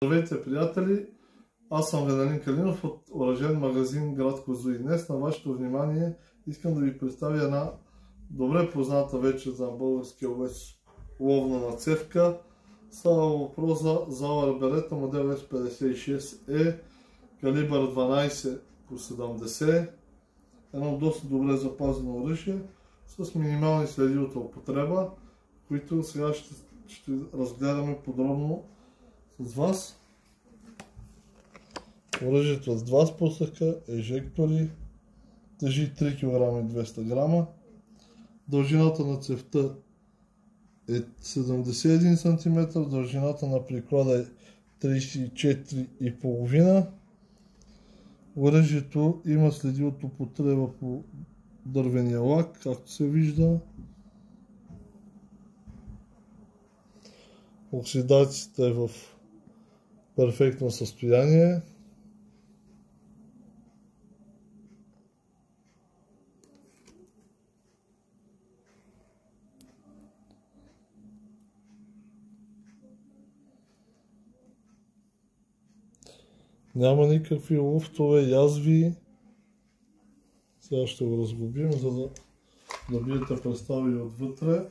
Здравейте, приятели! Аз съм Венелин Калинов от оръжен магазин град Козлодуй. Днес на вашето внимание искам да ви представя една добре позната вече за българския овец ловна нацевка. Става въпрос за Зауер Берета модел С56E, калибър 12 по 70. Едно доста добре запазено оръжие с минимални следи от употреба, които сега ще разгледаме подробно с вас. Оръжието с два спусъка, ежектори, тежи 3 кг и 200 г. Дължината на цевта е 71 см, дължината на приклада е 34,5 см. Оръжието има следи от употреба по дървения лак, както се вижда. Оксидацията е в перфектно състояние. Няма никакви луфтове, язви. Сега ще го разглобим, за да добиете представа и отвътре.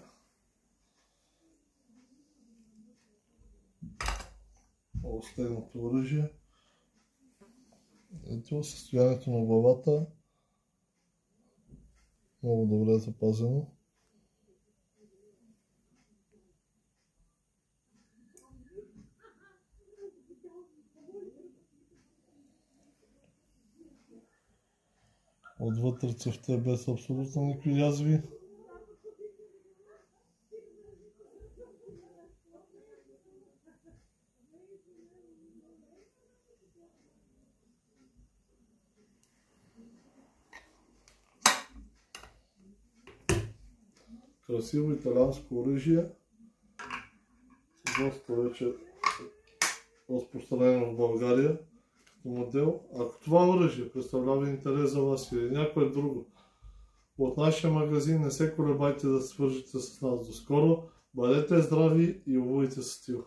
Стегнато оръжие. Ето състоянието на главата. Много добре запазено. Отвътре цевта е без абсолютно никакви язви. Красиво италианско оръжие, доста вече разпространено в България като модел. Ако това оръжие представлява интерес за вас или някое друго от нашия магазин, не се колебайте да се свържете с нас. До скоро, бъдете здрави и ловувайте със стил!